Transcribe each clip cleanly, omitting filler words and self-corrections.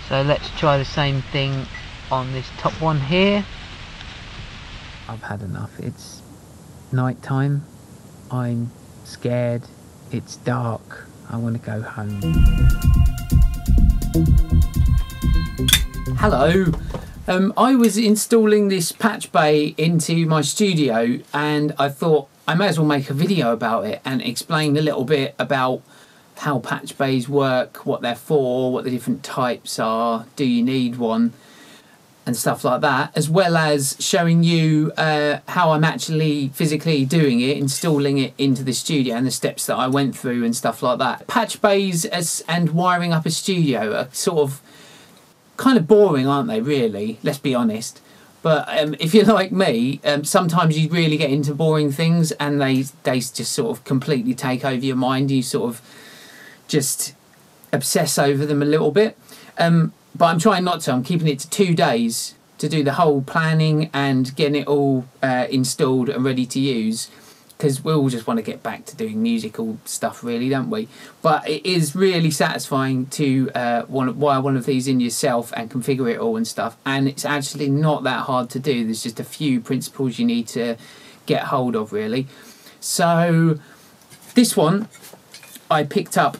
So let's try the same thing on this top one here. I've had enough. It's night time. I'm scared. It's dark. I want to go home. Hello. I was installing this patch bay into my studio, and I thought I may as well make a video about it and explain a little bit about how patch bays work, what they're for, what the different types are, do you need one, and stuff like that, as well as showing you how I'm actually physically doing it, installing it into the studio and the steps that I went through and stuff like that. Patch bays and wiring up a studio are sort of kind of boring, aren't they, really? Let's be honest. But if you're like me, sometimes you really get into boring things and they just sort of completely take over your mind. You sort of just obsess over them a little bit. But I'm trying not to. I'm keeping it to 2 days to do the whole planning and getting it all installed and ready to use, because we all just want to get back to doing musical stuff, really, don't we? But it is really satisfying to wire one of these in yourself and configure it all and stuff. And it's actually not that hard to do. There's just a few principles you need to get hold of, really. So this one I picked up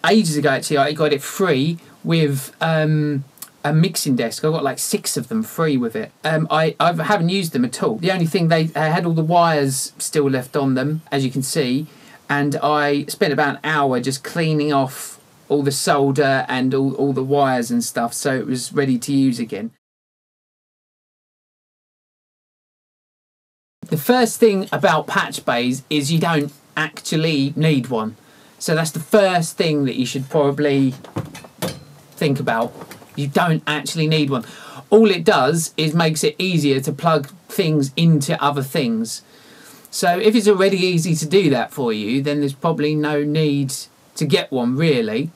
ages ago, actually. I got it free with a mixing desk. I got like 6 of them free with it. I haven't used them at all. The only thing, they had all the wires still left on them, as you can see, and I spent about an hour just cleaning off all the solder and all the wires and stuff, so it was ready to use again. The first thing about patch bays is you don't actually need one. So that's the first thing that you should probably think about. You don't actually need one. All it does is makes it easier to plug things into other things. So if it's already easy to do that for you, then there's probably no need to get one, really.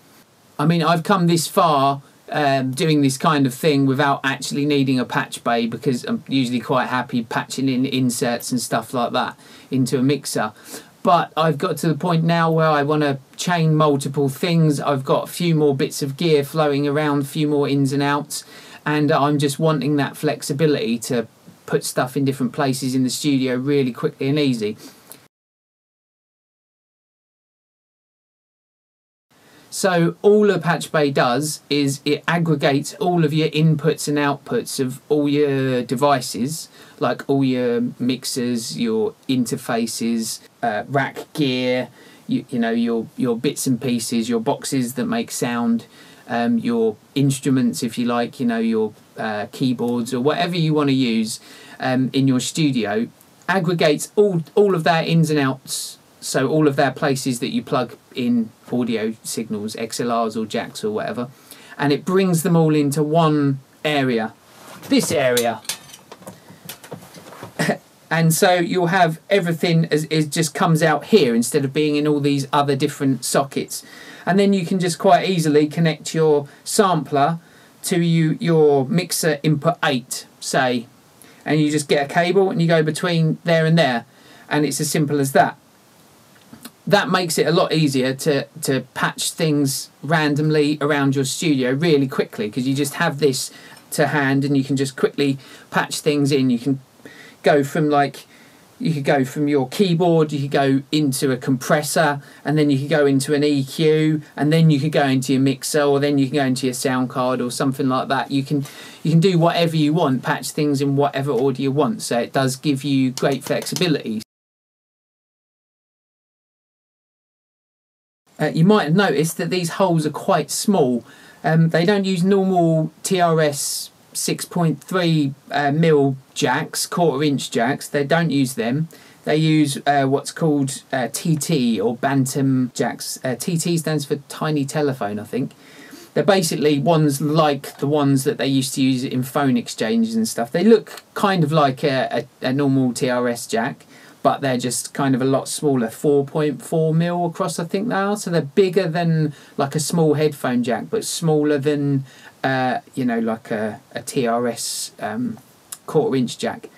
I mean, I've come this far doing this kind of thing without actually needing a patch bay, because I'm usually quite happy patching in inserts and stuff like that into a mixer. But I've got to the point now where I want to chain multiple things. I've got a few more bits of gear flowing around, a few more ins and outs, and I'm just wanting that flexibility to put stuff in different places in the studio really quickly and easy. So all a patch bay does is it aggregates all of your inputs and outputs of all your devices, like all your mixers, your interfaces, rack gear, you know, your bits and pieces, your boxes that make sound, your instruments, if you like, you know, your keyboards or whatever you want to use in your studio, aggregates all of their ins and outs. So all of their places that you plug in audio signals, XLRs or jacks or whatever, and it brings them all into one area, this area. And so you'll have everything as it just comes out here instead of being in all these other different sockets. And then you can just quite easily connect your sampler to your mixer input 8, say, and you just get a cable and you go between there and there, and it's as simple as that. That makes it a lot easier to patch things randomly around your studio really quickly, because you just have this to hand and you can just quickly patch things in. You can go from you could go from your keyboard, you could go into a compressor, and then you could go into an EQ, and then you could go into your mixer, or then you can go into your sound card or something like that. You can do whatever you want, patch things in whatever order you want, so it does give you great flexibility. You might have noticed that these holes are quite small. They don't use normal TRS 6.3 mil jacks, 1/4 inch jacks. They don't use them. They use what's called TT or Bantam jacks. TT stands for tiny telephone, I think. They're basically ones like the ones that they used to use in phone exchanges and stuff. They look kind of like a normal TRS jack, but they're just kind of a lot smaller, 4.4 mil across, I think they are. So they're bigger than like a small headphone jack, but smaller than you know, like a TRS 1/4 inch jack.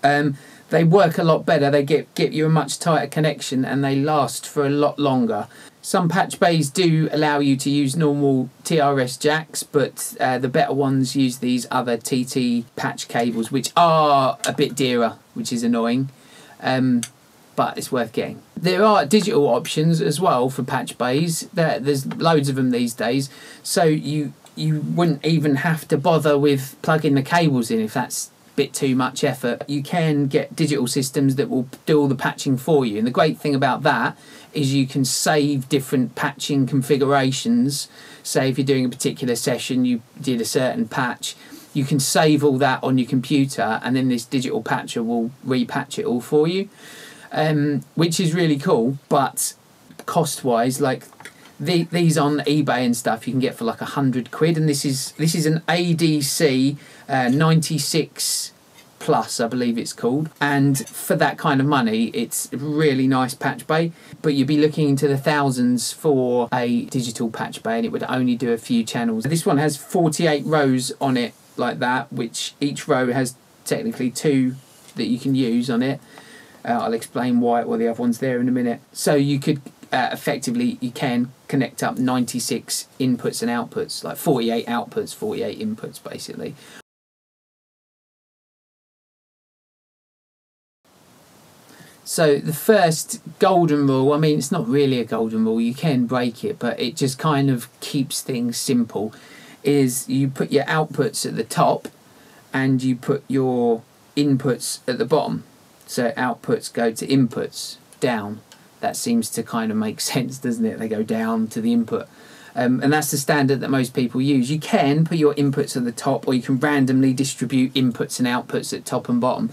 They work a lot better. They get you a much tighter connection, and they last for a lot longer. Some patch bays do allow you to use normal TRS jacks, but the better ones use these other TT patch cables, which are a bit dearer, which is annoying, but it's worth getting. There are digital options as well for patch bays. There's loads of them these days, so you wouldn't even have to bother with plugging the cables in if that's a bit too much effort. You can get digital systems that will do all the patching for you, and the great thing about that is you can save different patching configurations. Say if you're doing a particular session, you did a certain patch, you can save all that on your computer, and then this digital patcher will repatch it all for you, which is really cool. But cost wise, like these on eBay and stuff, you can get for like £100, and this is an ADC 96 Plus, I believe it's called, and for that kind of money it's a really nice patch bay. But you'd be looking into the thousands for a digital patch bay, and it would only do a few channels. This one has 48 rows on it like that, which each row has technically 2 that you can use on it. I'll explain why, the other one's there in a minute. So you could effectively, you can connect up 96 inputs and outputs, like 48 outputs, 48 inputs basically. So the first golden rule, I mean, it's not really a golden rule, you can break it, but it just kind of keeps things simple, is you put your outputs at the top and you put your inputs at the bottom. So outputs go to inputs, down. That seems to kind of make sense, doesn't it? They go down to the input. And that's the standard that most people use. You can put your inputs at the top, or you can randomly distribute inputs and outputs at top and bottom.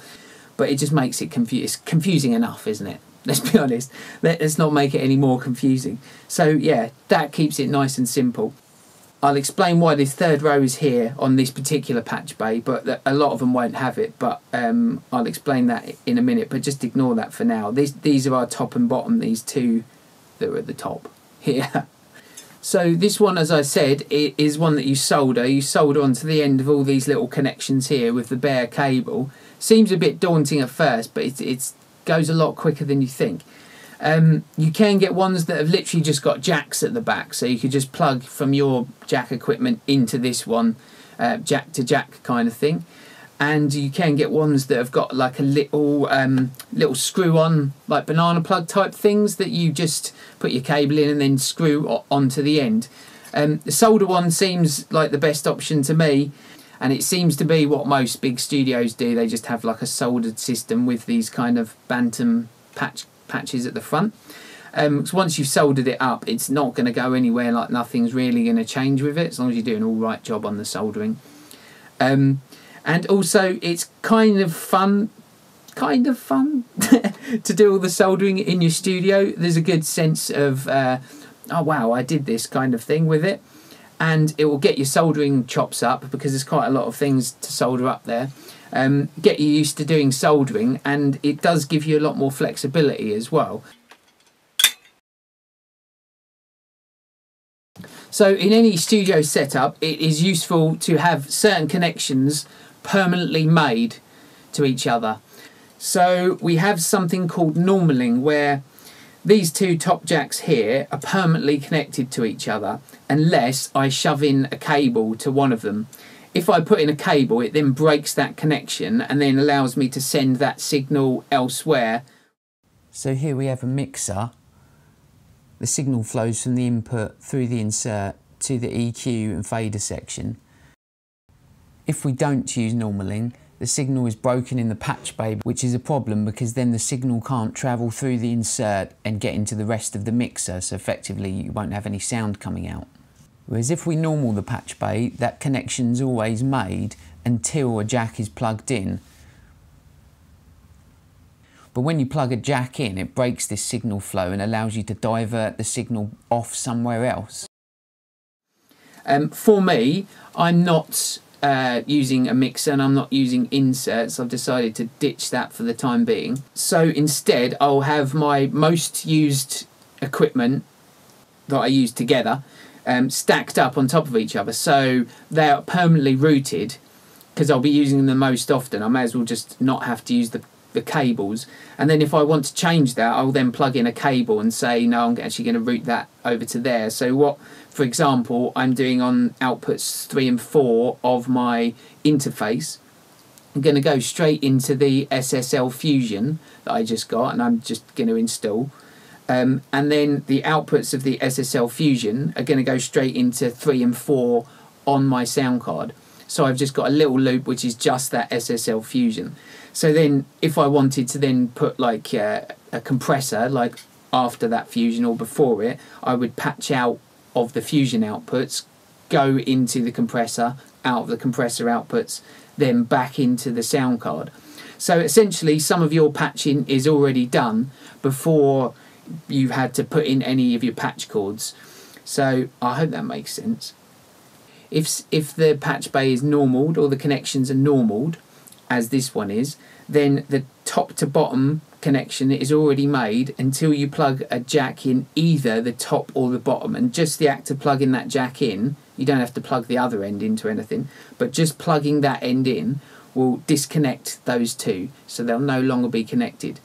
But it just makes it confusing enough, isn't it? Let's be honest. Let's not make it any more confusing. So yeah, that keeps it nice and simple. I'll explain why this third row is here on this particular patch bay, but a lot of them won't have it. But I'll explain that in a minute, but just ignore that for now. These are our top and bottom, these 2 that are at the top here. So this one, as I said, is one that you solder. You solder onto the end of all these little connections here with the bare cable. Seems a bit daunting at first, but it goes a lot quicker than you think. You can get ones that have literally just got jacks at the back, so you could just plug from your jack equipment into this one, jack to jack kind of thing. And you can get ones that have got like a little screw on, like banana plug type things, that you just put your cable in and then screw onto the end. The solder one seems like the best option to me, and it seems to be what most big studios do. They just have like a soldered system with these kind of bantam patches at the front. So once you've soldered it up, it's not going to go anywhere, like nothing's really going to change with it, as long as you're doing all right job on the soldering. And also it's kind of fun to do all the soldering in your studio. There's a good sense of oh wow, I did this kind of thing with it, and it will get your soldering chops up, because there's quite a lot of things to solder up there. Get you used to doing soldering, and it does give you a lot more flexibility as well. So in any studio setup, it is useful to have certain connections permanently made to each other. So we have something called normaling, where these 2 top jacks here are permanently connected to each other unless I shove in a cable to one of them. If I put in a cable, it then breaks that connection and then allows me to send that signal elsewhere. So here we have a mixer. The signal flows from the input through the insert to the EQ and fader section. If we don't use normaling, the signal is broken in the patch bay, which is a problem because then the signal can't travel through the insert and get into the rest of the mixer, so effectively you won't have any sound coming out. Whereas if we normal the patch bay, that connection's always made until a jack is plugged in. But when you plug a jack in, it breaks this signal flow and allows you to divert the signal off somewhere else. For me, I'm not using a mixer and I'm not using inserts. I've decided to ditch that for the time being. So instead, I'll have my most used equipment that I use together stacked up on top of each other, so they're permanently routed, because I'll be using them the most often. I may as well just not have to use the the cables, and then if I want to change that, I'll then plug in a cable and say no, I'm actually going to route that over to there. So what, for example, I'm doing on outputs 3 and 4 of my interface, I'm going to go straight into the SSL Fusion that I just got, and I'm just going to install. And then the outputs of the SSL Fusion are going to go straight into 3 and 4 on my sound card. So I've just got a little loop which is just that SSL Fusion. So then if I wanted to then put like a compressor like after that Fusion or before it, I would patch out of the Fusion outputs, go into the compressor, out of the compressor outputs, then back into the sound card. So essentially some of your patching is already done before you've had to put in any of your patch cords. So I hope that makes sense. If the patch bay is normaled, or the connections are normaled, as this one is, then the top to bottom connection is already made until you plug a jack in either the top or the bottom. And just the act of plugging that jack in, you don't have to plug the other end into anything, but just plugging that end in will disconnect those two, so they'll no longer be connected.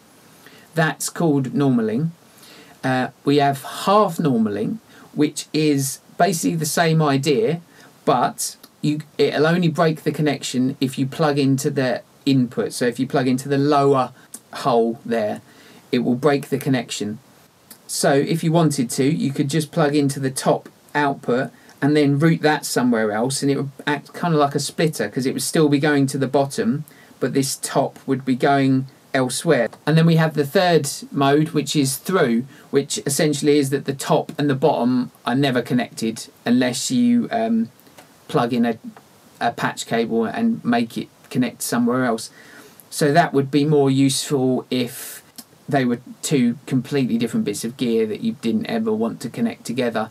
That's called normaling. We have half normaling, which is basically the same idea, but it'll only break the connection if you plug into the input. So if you plug into the lower hole there, it will break the connection. So if you wanted to, you could just plug into the top output and then route that somewhere else, and it would act kind of like a splitter, because it would still be going to the bottom, but this top would be going elsewhere. And then we have the third mode, which is through, which essentially is that the top and the bottom are never connected unless you plug in a patch cable and make it connect somewhere else. So that would be more useful if they were two completely different bits of gear that you didn't ever want to connect together,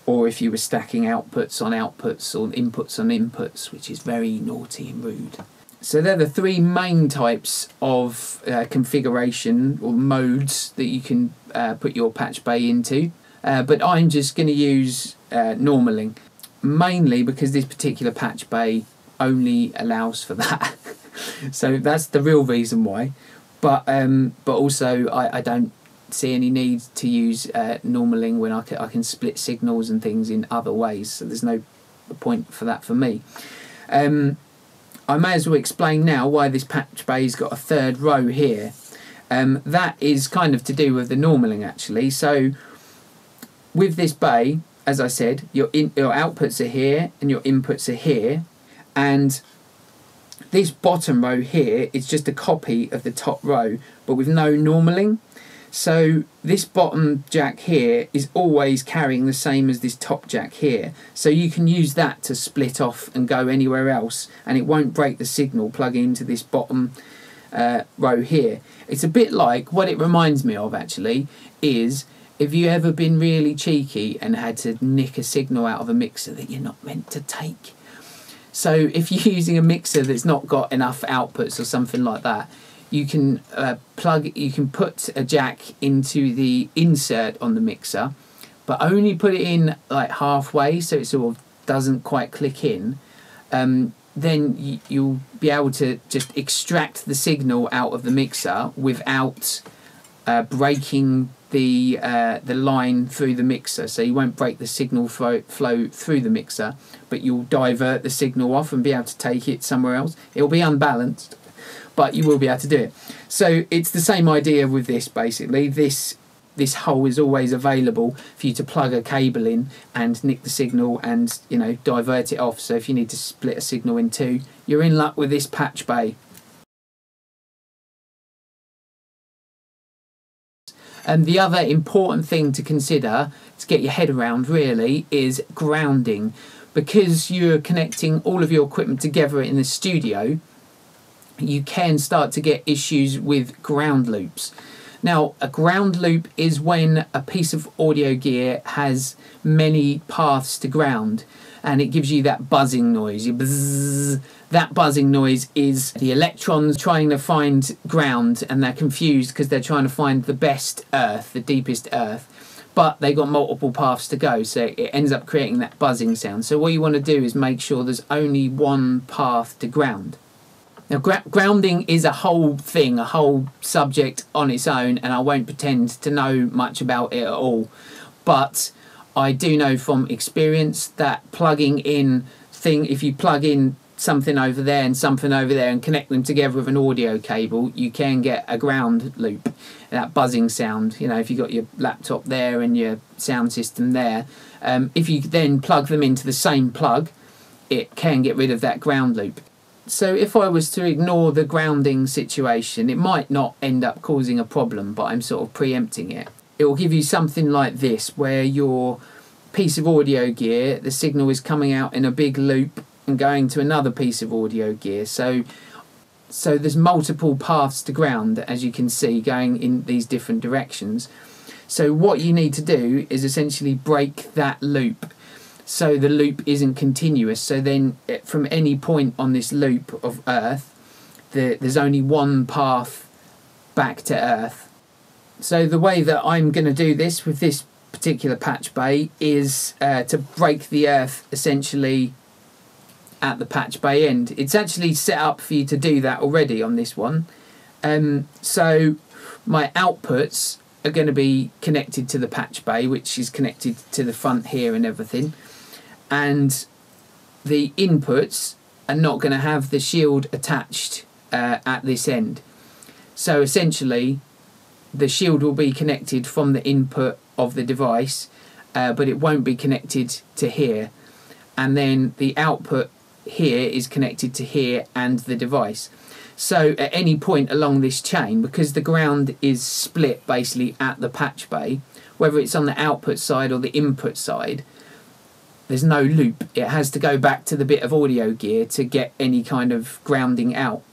or if you were stacking outputs on outputs or inputs on inputs, which is very naughty and rude. So they're the three main types of configuration or modes that you can put your patch bay into, but I'm just going to use normaling, mainly because this particular patch bay only allows for that. So that's the real reason why, but also I don't see any need to use normaling when I can split signals and things in other ways, so there's no point for that for me. I may as well explain now why this patch bay's got a third row here. That is kind of to do with the normaling actually. So with this bay, as I said, your outputs are here and your inputs are here, and this bottom row here is just a copy of the top row but with no normaling. So this bottom jack here is always carrying the same as this top jack here. So you can use that to split off and go anywhere else, and it won't break the signal plugging into this bottom row here. It's a bit like, what it reminds me of actually is, if you ever been really cheeky and had to nick a signal out of a mixer that you're not meant to take. So if you're using a mixer that's not got enough outputs or something like that, you can put a jack into the insert on the mixer, but only put it in like halfway, so it sort of doesn't quite click in. Then you'll be able to just extract the signal out of the mixer without breaking the line through the mixer. So you won't break the signal flow through the mixer, but you'll divert the signal off and be able to take it somewhere else. It'll be unbalanced, but you will be able to do it. So it's the same idea with this basically. This hole is always available for you to plug a cable in and nick the signal and, you know, divert it off. So if you need to split a signal in two, you're in luck with this patch bay. And the other important thing to consider, to get your head around really, is grounding. Because you're connecting all of your equipment together in the studio, you can start to get issues with ground loops. Now, a ground loop is when a piece of audio gear has many paths to ground, and it gives you that buzzing noise. Buzz. That buzzing noise is the electrons trying to find ground, and they're confused because they're trying to find the best earth, the deepest earth, but they've got multiple paths to go, so it ends up creating that buzzing sound. So what you want to do is make sure there's only one path to ground. Now, grounding is a whole thing, a whole subject on its own, and I won't pretend to know much about it at all. But I do know from experience that plugging in if you plug in something over there and something over there and connect them together with an audio cable, you can get a ground loop, that buzzing sound. You know, if you've got your laptop there and your sound system there, if you then plug them into the same plug, it can get rid of that ground loop. So if I was to ignore the grounding situation, it might not end up causing a problem, but I'm sort of preempting it. It will give you something like this, where your piece of audio gear, the signal is coming out in a big loop and going to another piece of audio gear. So there's multiple paths to ground, as you can see, going in these different directions. So what you need to do is essentially break that loop, so the loop isn't continuous. So then from any point on this loop of Earth, there's only one path back to Earth. So the way that I'm going to do this with this particular patch bay is to break the Earth essentially at the patch bay end. It's actually set up for you to do that already on this one. So my outputs are going to be connected to the patch bay, which is connected to the front here and everything. And the inputs are not going to have the shield attached at this end. So essentially the shield will be connected from the input of the device, but it won't be connected to here. And then the output here is connected to here and the device. So at any point along this chain, because the ground is split basically at the patch bay, whether it's on the output side or the input side, there's no loop. It has to go back to the bit of audio gear to get any kind of grounding out.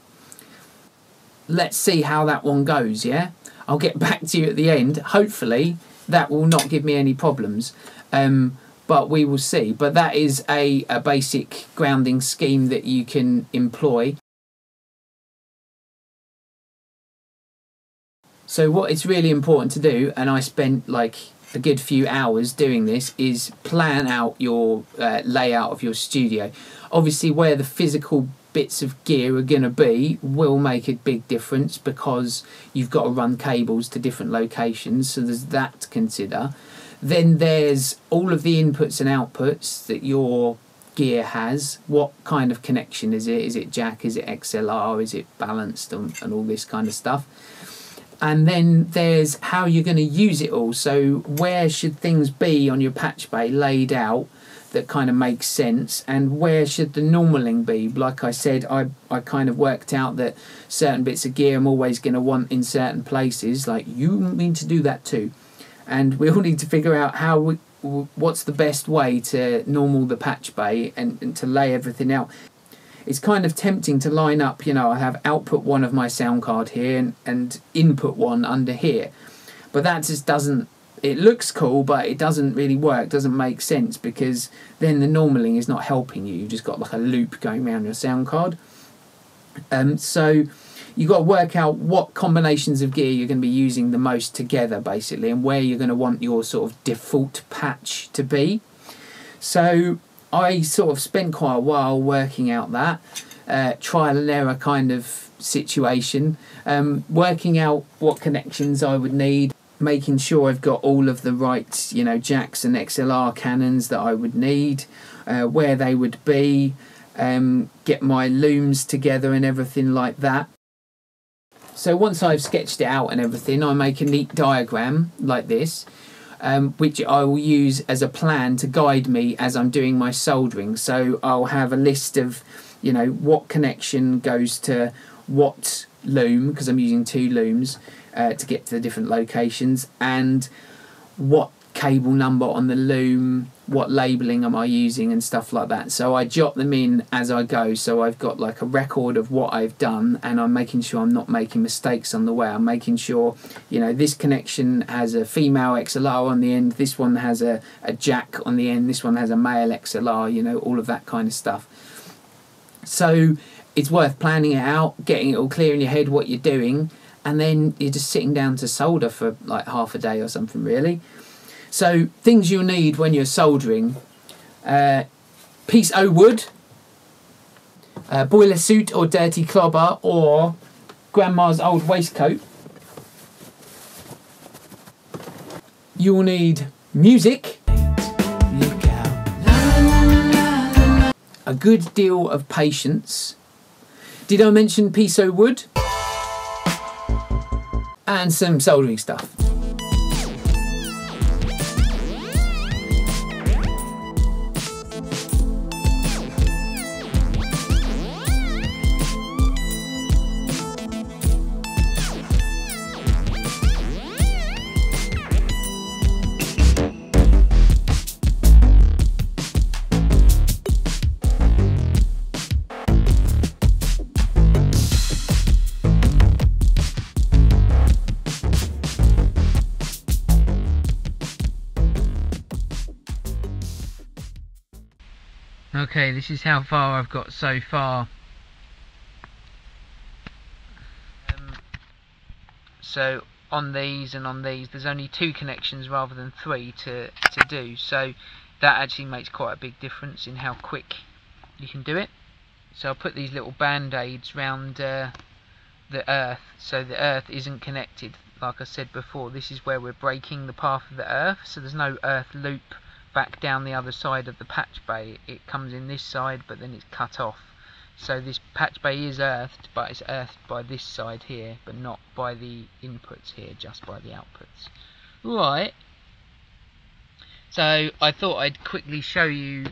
Let's see how that one goes, yeah? I'll get back to you at the end. Hopefully that will not give me any problems, but we will see. But that is a basic grounding scheme that you can employ. So what it's really important to do, and I spent like a good few hours doing this, is plan out your layout of your studio. Obviously where the physical bits of gear are going to be will make a big difference, because you've got to run cables to different locations, so there's that to consider. Then there's all of the inputs and outputs that your gear has. What kind of connection is it? Is it jack? Is it XLR? Is it balanced? And all this kind of stuff. And then there's how you're going to use it all. So where should things be on your patch bay laid out that kind of makes sense, and where should the normaling be? Like I said, I kind of worked out that certain bits of gear I'm always going to want in certain places. Like, you need to do that too. And we all need to figure out what's the best way to normal the patch bay and to lay everything out. It's kind of tempting to line up, you know, I have output one of my sound card here and input one under here. But that just doesn't, it looks cool, but it doesn't really work, doesn't make sense, because then the normaling is not helping you. You've just got like a loop going around your sound card. So you've got to work out what combinations of gear you're going to be using the most together, basically, and where you're going to want your sort of default patch to be. So I sort of spent quite a while working out that trial and error kind of situation, working out what connections I would need, making sure I've got all of the right, you know, jacks and XLR cannons that I would need, where they would be, get my looms together and everything like that. So once I've sketched it out and everything, I make a neat diagram like this, which I will use as a plan to guide me as I'm doing my soldering. So I'll have a list of, you know, what connection goes to what loom, because I'm using 2 looms to get to the different locations, and what cable number on the loom, what labelling am I using and stuff like that. So I jot them in as I go, so I've got like a record of what I've done, and I'm making sure I'm not making mistakes on the way. I'm making sure, you know, this connection has a female XLR on the end, this one has a jack on the end, this one has a male XLR, you know, all of that kind of stuff. So it's worth planning it out, getting it all clear in your head what you're doing, and then you're just sitting down to solder for like half a day or something, really. So things you'll need when you're soldering: piece of wood, boiler suit or dirty clobber or grandma's old waistcoat. You'll need music, look out, a good deal of patience. Did I mention piso wood? And some soldering stuff. Okay, this is how far I've got so far. So on these and on these, there's only 2 connections rather than 3 to do. So that actually makes quite a big difference in how quick you can do it. So I'll put these little band-aids round the earth, so the earth isn't connected. Like I said before, this is where we're breaking the path of the earth, so there's no earth loop back down the other side of the patch bay. It comes in this side, but then it's cut off. So this patch bay is earthed, but it's earthed by this side here, but not by the inputs here, just by the outputs. Right. So I thought I'd quickly show you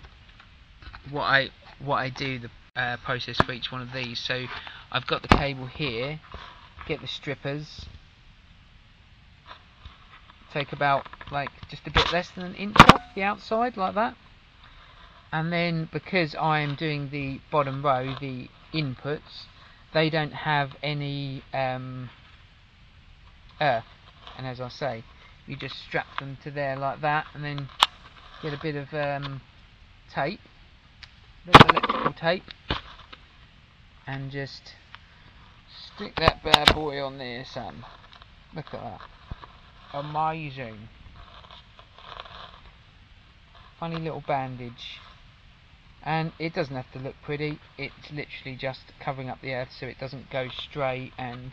what I do, the process for each one of these. So I've got the cable here. Get the strippers. Take about just a bit less than an inch off the outside, like that. And then, because I'm doing the bottom row, the inputs, they don't have any earth. And as I say, you just strap them to there like that, and then get a bit of tape, a bit of electrical tape, and just stick that bad boy on there, son. Look at that. Amazing. Funny little bandage. And it doesn't have to look pretty, it's literally just covering up the earth so it doesn't go stray and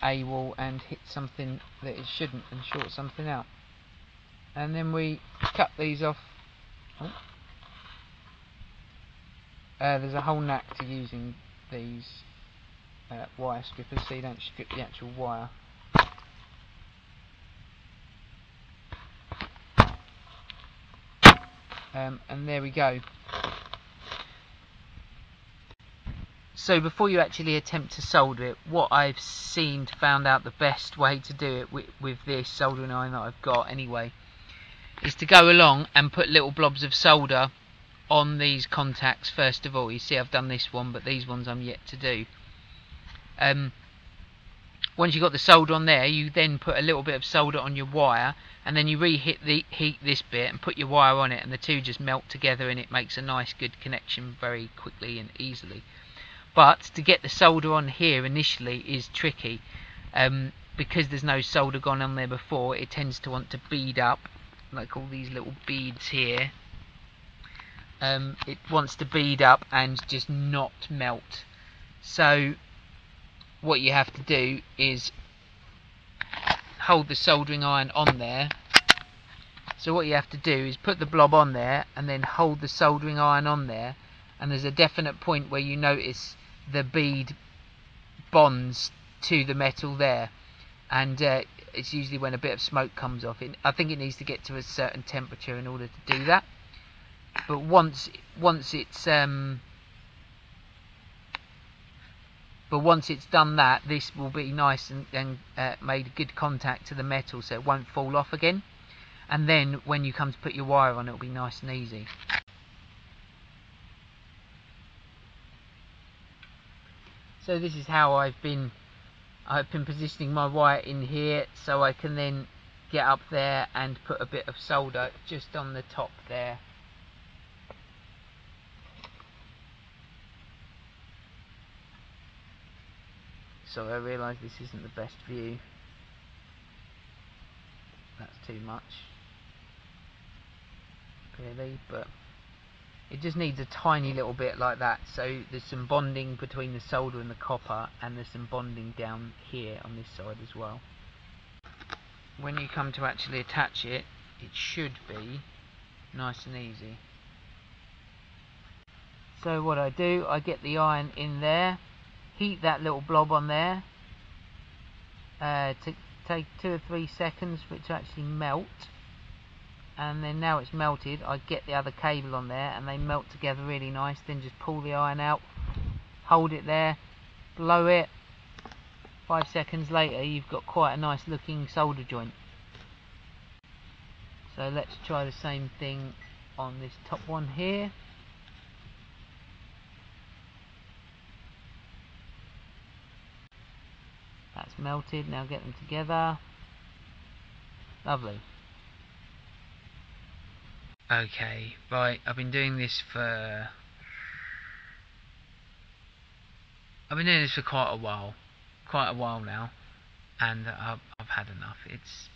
AWOL and hit something that it shouldn't and short something out. And then we cut these off. Oh. There's a whole knack to using these wire strippers, so you don't strip the actual wire. And there we go. So before you actually attempt to solder it, what I've found out the best way to do it with this soldering iron that I've got anyway, is to go along and put little blobs of solder on these contacts first of all. You see I've done this one, but these ones I'm yet to do. Once you've got the solder on there, you then put a little bit of solder on your wire, and then you heat this bit and put your wire on it, and the two just melt together and it makes a nice good connection very quickly and easily. But to get the solder on here initially is tricky, because there's no solder gone on there before. It tends to want to bead up, like all these little beads here. It wants to bead up and just not melt. So what you have to do is hold the soldering iron on there. So what you have to do is put the blob on there and then hold the soldering iron on there, and there's a definite point where you notice the bead bonds to the metal there, and it's usually when a bit of smoke comes off. I think it needs to get to a certain temperature in order to do that. But once it's done that, this will be nice and made good contact to the metal, so it won't fall off again. And then when you come to put your wire on, it'll be nice and easy. So this is how I've been positioning my wire in here, so I can then get up there and put a bit of solder just on the top there. So I realise this isn't the best view. That's too much, clearly, but It just needs a tiny little bit like that, so there's some bonding between the solder and the copper, and there's some bonding down here on this side as well. When you come to actually attach it, it should be nice and easy. So what I do, I get the iron in there, heat that little blob on there, to take 2 or 3 seconds for it to actually melt, and then now it's melted, I get the other cable on there and they melt together really nice. Then just pull the iron out, hold it there, blow it. 5 seconds later you've got quite a nice looking solder joint. So let's try the same thing on this top one here. That's melted, now get them together. Lovely. Okay, right, I've been doing this for quite a while now, and I've had enough. It's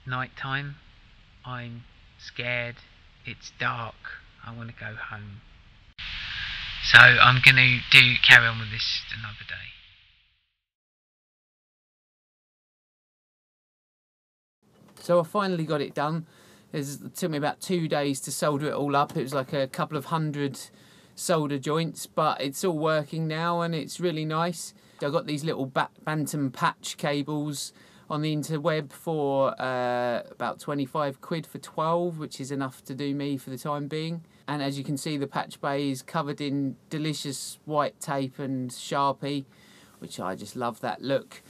night time, I'm scared, it's dark, I want to go home. So I'm going to carry on with this another day. So I finally got it done. It took me about 2 days to solder it all up. It was like a couple of 100 solder joints, but it's all working now and it's really nice. I got these little Bantam patch cables on the interweb for about 25 quid for 12, which is enough to do me for the time being. And as you can see, the patch bay is covered in delicious white tape and Sharpie, which I just love that look.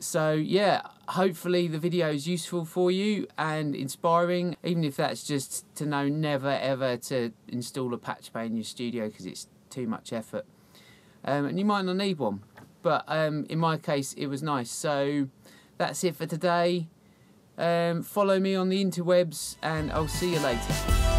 So yeah, hopefully the video is useful for you and inspiring, even if that's just to know never ever to install a patch bay in your studio because it's too much effort. And you might not need one, but in my case it was nice. So that's it for today. Follow me on the interwebs and I'll see you later.